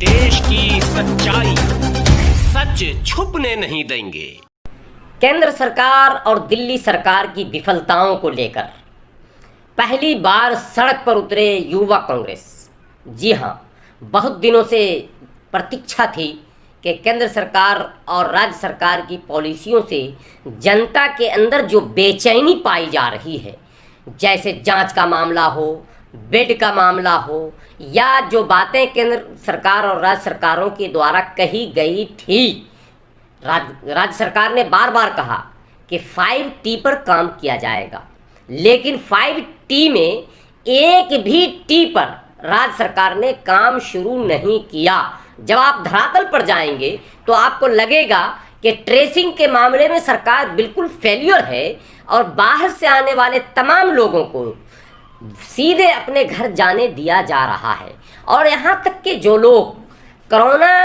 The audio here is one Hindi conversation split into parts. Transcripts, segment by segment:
देश की सच्चाई सच छुपने नहीं देंगे। केंद्र सरकार और दिल्ली सरकार की विफलताओं को लेकर पहली बार सड़क पर उतरे युवा कांग्रेस। जी हां, बहुत दिनों से प्रतीक्षा थी कि केंद्र सरकार और राज्य सरकार की पॉलिसियों से जनता के अंदर जो बेचैनी पाई जा रही है, जैसे जांच का मामला हो, बेड का मामला हो, या जो बातें केंद्र सरकार और राज्य सरकारों के द्वारा कही गई थी। राज्य सरकार ने बार बार कहा कि 5T पर काम किया जाएगा, लेकिन 5T में एक भी टी पर राज्य सरकार ने काम शुरू नहीं किया। जब आप धरातल पर जाएंगे तो आपको लगेगा कि ट्रेसिंग के मामले में सरकार बिल्कुल फेल्योर है और बाहर से आने वाले तमाम लोगों को सीधे अपने घर जाने दिया जा रहा है। और यहाँ तक कि जो लोग कोरोना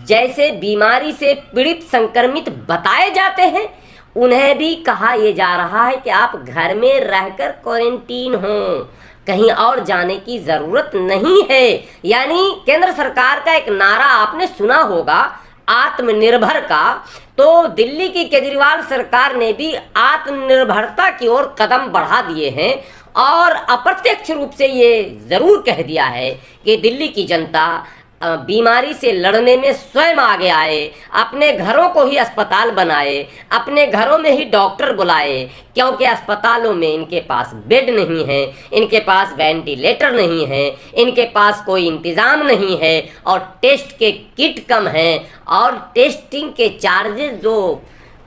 जैसे बीमारी से पीड़ित संक्रमित बताए जाते हैं, उन्हें भी कहा यह जा रहा है कि आप घर में रहकर क्वारंटीन हों, कहीं और जाने की ज़रूरत नहीं है। यानी केंद्र सरकार का एक नारा आपने सुना होगा, आत्मनिर्भर का, तो दिल्ली की केजरीवाल सरकार ने भी आत्मनिर्भरता की ओर कदम बढ़ा दिए हैं और अप्रत्यक्ष रूप से ये ज़रूर कह दिया है कि दिल्ली की जनता बीमारी से लड़ने में स्वयं आगे आए, अपने घरों को ही अस्पताल बनाए, अपने घरों में ही डॉक्टर बुलाए, क्योंकि अस्पतालों में इनके पास बेड नहीं है, इनके पास वेंटिलेटर नहीं है, इनके पास कोई इंतज़ाम नहीं है और टेस्ट के किट कम हैं और टेस्टिंग के चार्जेस जो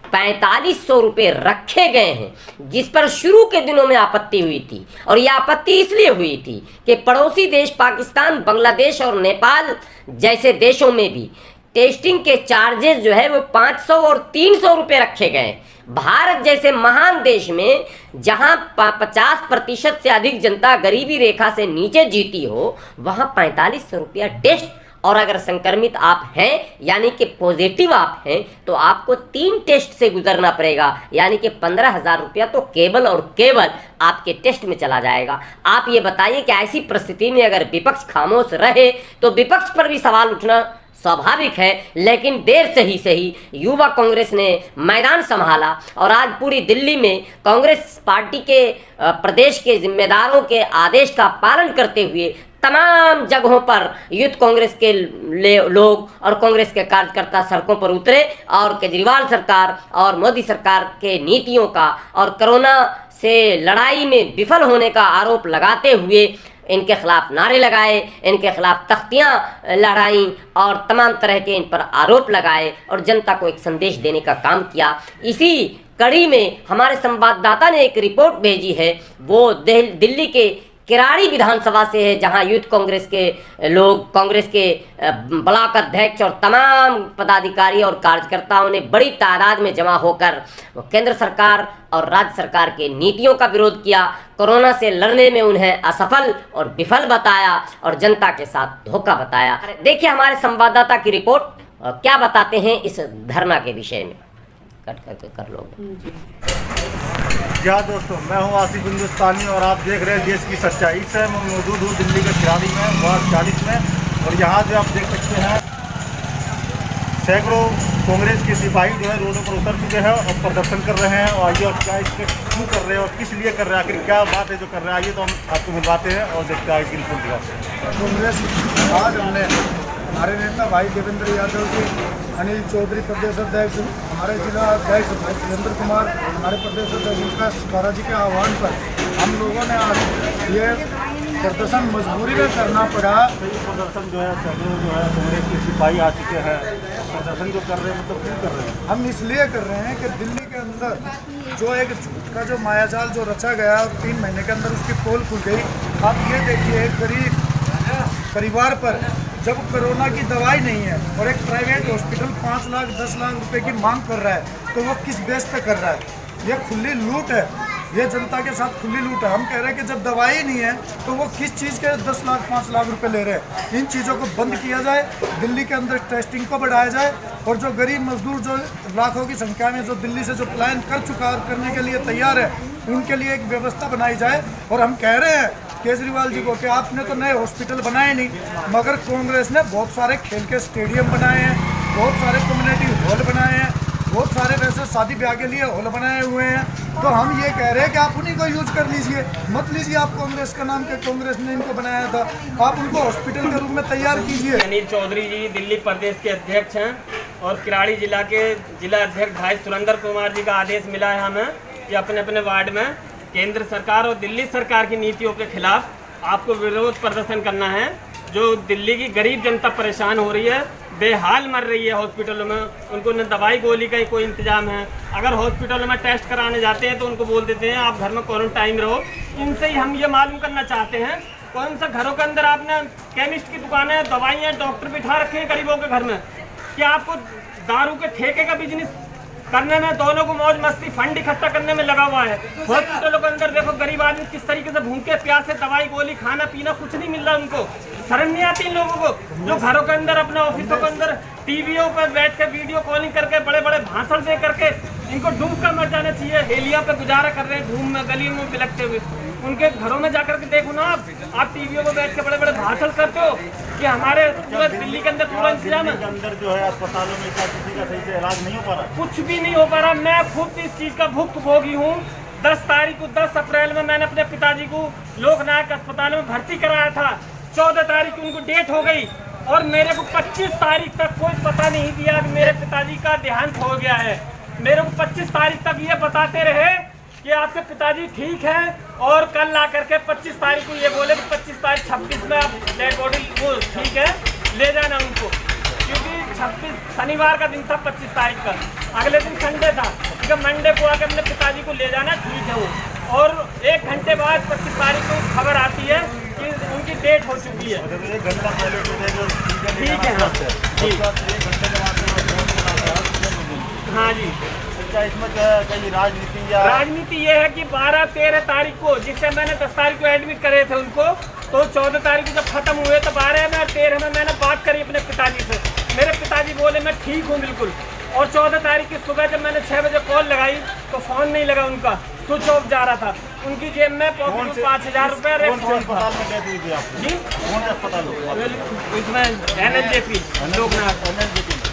4500 रुपये रखे गए हैं, जिस पर शुरू के दिनों में आपत्ति हुई थी। और यह आपत्ति इसलिए हुई थी कि पड़ोसी देश पाकिस्तान, बांग्लादेश और नेपाल जैसे देशों में भी टेस्टिंग के चार्जेस जो है वो 500 और 300 रुपये रखे गए। भारत जैसे महान देश में जहां 50% से अधिक जनता गरीबी रेखा से नीचे जीती हो, वहां 4500 रुपया टेस्ट, और अगर संक्रमित आप हैं यानी कि पॉजिटिव आप हैं तो आपको 3 टेस्ट से गुजरना पड़ेगा, यानी कि 15,000 रुपया तो केवल और केवल आपके टेस्ट में चला जाएगा। आप ये बताइए कि ऐसी परिस्थिति में अगर विपक्ष खामोश रहे तो विपक्ष पर भी सवाल उठना स्वाभाविक है, लेकिन देर से ही सही युवा कांग्रेस ने मैदान संभाला और आज पूरी दिल्ली में कांग्रेस पार्टी के प्रदेश के जिम्मेदारों के आदेश का पालन करते हुए तमाम जगहों पर यूथ कांग्रेस के लोग और कांग्रेस के कार्यकर्ता सड़कों पर उतरे और केजरीवाल सरकार और मोदी सरकार के नीतियों का और कोरोना से लड़ाई में विफल होने का आरोप लगाते हुए इनके खिलाफ नारे लगाए, इनके खिलाफ तख्तियां लहराई और तमाम तरह के इन पर आरोप लगाए और जनता को एक संदेश देने का काम किया। इसी कड़ी में हमारे संवाददाता ने एक रिपोर्ट भेजी है, वो दिल्ली के किराड़ी विधानसभा से है, जहां यूथ कांग्रेस के लोग, कांग्रेस के ब्लॉक अध्यक्ष और तमाम पदाधिकारी और कार्यकर्ताओं ने बड़ी तादाद में जमा होकर केंद्र सरकार और राज्य सरकार के नीतियों का विरोध किया। कोरोना से लड़ने में उन्हें असफल और विफल बताया और जनता के साथ धोखा बताया। देखिए हमारे संवाददाता की रिपोर्ट, क्या बताते हैं इस धरना के विषय में। कर लो। क्या दोस्तों, मैं हूं आसिफ हिंदुस्तानी और आप देख रहे हैं देश की सच्चाई। से मैं मौजूद हूं दिल्ली के किराड़ी में, वार्ड 40 में, और यहाँ जो आप देख सकते हैं सैकड़ों कांग्रेस के सिपाही जो है रोडों पर उतर चुके हैं और प्रदर्शन कर रहे हैं। और आइए, और क्या इसके क्यों कर रहे हैं और किस लिए कर रहे हैं, आखिर क्या बात है जो कर रहे हैं, आइए तो हम आपको मिलवाते हैं और देखते हैं आगे रिपोर्ट दिखाते। कांग्रेस आज हमने हमारे नेता भाई देवेंद्र यादव जी, अनिल चौधरी प्रदेश अध्यक्ष, हमारे जिला अध्यक्ष भाई सुरेंद्र कुमार, हमारे प्रदेश अध्यक्ष विकास कारा जी के आह्वान पर हम लोगों ने आज ये प्रदर्शन मजबूरी में करना पड़ा। प्रदर्शन जो है सैकड़ों जो है कांग्रेस के सिपाही आ चुके हैं, प्रदर्शन जो कर रहे हैं मतलब क्यों कर रहे हैं? हम इसलिए कर रहे हैं कि दिल्ली के अंदर जो एक झूठ का जो मायाजाल जो रचा गया और 3 महीने के अंदर उसकी पोल खुल गई। आप ये देखिए, गरीब परिवार पर जब कोरोना की दवाई नहीं है और एक प्राइवेट हॉस्पिटल 5 लाख 10 लाख रुपए की मांग कर रहा है, तो वो किस बेस पे कर रहा है? ये खुली लूट है, ये जनता के साथ खुली लूट है। हम कह रहे हैं कि जब दवाई नहीं है तो वो किस चीज़ के 10 लाख 5 लाख रुपए ले रहे हैं। इन चीज़ों को बंद किया जाए, दिल्ली के अंदर टेस्टिंग को बढ़ाया जाए और जो गरीब मजदूर जो लाखों की संख्या में जो दिल्ली से जो प्लान कर चुका और करने के लिए तैयार है, उनके लिए एक व्यवस्था बनाई जाए। और हम कह रहे हैं केजरीवाल जी को कि आपने तो नए हॉस्पिटल बनाए नहीं, मगर कांग्रेस ने बहुत सारे खेल के स्टेडियम बनाए हैं, बहुत सारे कम्युनिटी हॉल बनाए हैं, बहुत सारे वैसे शादी ब्याह के लिए हॉल बनाए हुए हैं। तो हम ये कह रहे हैं कि आप उन्हीं को यूज कर लीजिए, मत लीजिए आप कांग्रेस का नाम कि कांग्रेस ने इनको बनाया था, आप उनको हॉस्पिटल के रूप में तैयार कीजिए। अनिल चौधरी जी दिल्ली प्रदेश के अध्यक्ष हैं और किराड़ी जिला के जिला अध्यक्ष भाई सुरेंद्र कुमार जी का आदेश मिला है हमें कि अपने अपने वार्ड में केंद्र सरकार और दिल्ली सरकार की नीतियों के खिलाफ आपको विरोध प्रदर्शन करना है। जो दिल्ली की गरीब जनता परेशान हो रही है, बेहाल मर रही है हॉस्पिटलों में, उनको न दवाई गोली का ही कोई इंतजाम है। अगर हॉस्पिटलों में टेस्ट कराने जाते हैं तो उनको बोल देते हैं आप घर में क्वारंटाइन रहो। इनसे ही हम ये मालूम करना चाहते हैं, कौन सा घरों के अंदर आपने केमिस्ट की दुकानें, दवाइयाँ, डॉक्टर बिठा रखे हैं गरीबों के घर में? क्या आपको दारू के ठेके का बिजनेस करने में, दोनों को मौज मस्ती फंड इकट्ठा करने में लगा हुआ है? हॉस्पिटलों के अंदर देखो गरीब आदमी किस तरीके से भूखे प्यासे, दवाई गोली खाना पीना कुछ नहीं मिल रहा उनको। शर्म नहीं आती इन लोगों को जो घरों के अंदर अपने ऑफिसों के अंदर टीवीओं पर बैठ के वीडियो कॉलिंग करके बड़े बड़े भाषण दे करके इनको डूब कर मर जाना चाहिए। हेलिया पे गुजारा कर रहे हैं धूम में, गली में बिलकते हुए। उनके घरों में जाकर के देखो ना, आप टीवीओ में बैठ के बड़े बड़े भाषण करते हो कि हमारे पूरे दिल्ली के अंदर पूरा इंतजाम है। अंदर जो है अस्पतालों में क्या किसी का सही से इलाज नहीं हो पा रहा? कुछ भी नहीं हो पा रहा। मैं खुद इस चीज का भुक्तभोगी हूँ। 10 अप्रैल में मैंने अपने पिताजी को लोकनायक अस्पताल में भर्ती कराया था। 14 तारीख को उनको डेट हो गई और मेरे को 25 तारीख तक कोई पता नहीं दिया कि मेरे पिताजी का देहांत हो गया है। मेरे को 25 तारीख तक ये बताते रहे कि आपके पिताजी ठीक हैं और कल ला करके 25 तारीख को ये बोले कि 25 तारीख 26 में आप डेड बॉडी वो ठीक है ले जाना उनको, क्योंकि 26 शनिवार का दिन था 25 तारीख का, अगले दिन संडे था, ठीक है मंडे को आके अपने पिताजी को ले जाना ठीक है वो। और 1 घंटे बाद 25 तारीख को खबर आती है कि उनकी डेट हो चुकी है। 1 घंटा पहले ठीक है हाँ जी, 1 घंटे के बाद हाँ जी। क्या इसमें कहीं राजनीति या राजनीति ये है कि 12-13 तारीख को, जिससे मैंने 10 तारीख को एडमिट करे थे उनको, तो 14 तारीख को जब खत्म हुए तो 12 में 13 में मैंने बात करी अपने पिताजी से। मेरे पिताजी बोले मैं ठीक हूँ बिल्कुल। और 14 तारीख की सुबह जब मैंने 6 बजे कॉल लगाई तो फोन नहीं लगा उनका, स्विच ऑफ जा रहा था। उनकी जेब में 5,000 रुपये अस्पताल में डेथ हुई थी आपकी? जी कौन से अस्पताल इसमें NLJP लोकनाथ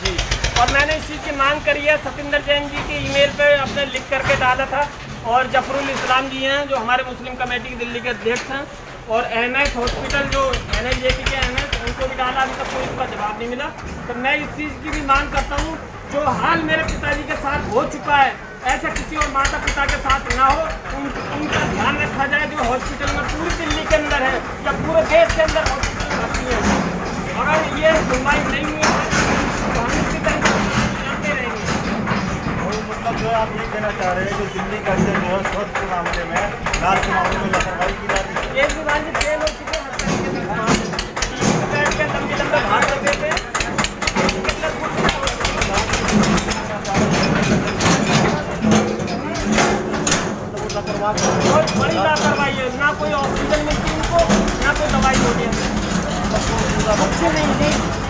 जी। और मैंने इस चीज़ की मांग करी है, सतिंदर जैन जी की ईमेल पे अपने लिख करके डाला था, और जफरुल इस्लाम जी हैं जो हमारे मुस्लिम कमेटी की दिल्ली के अध्यक्ष हैं, और MS हॉस्पिटल जो NLJP के MS उनको भी डाला, अभी तक कोई इसका जवाब नहीं मिला। तो मैं इस चीज़ की भी मांग करता हूँ, जो हाल मेरे पिताजी के साथ हो चुका है ऐसा किसी और माता पिता के साथ ना हो, उनका ध्यान रखा जाए। जो हॉस्पिटल में पूरी दिल्ली के अंदर है या पूरे देश के अंदर हॉस्पिटल भर्ती है, अगर ये सुनवाई नहीं हुई तो हम इसी तरह चलते रहेंगे। मतलब जो है आप ये कहना चाह रहे हैं कि दिल्ली के अंदर जो है स्वास्थ्य के मामले में, इलाज के मामले में लापरवाही की जा रही है। एक बीमारी से फेल हो चुके हैं, हर तरीके से बैठ के लंबे भाषण देते हैं। बहुत बड़ी लापरवाही है, ना कोई ऑक्सीजन मिलती उनको, ना कोई दवाई होती है, कुछ नहीं।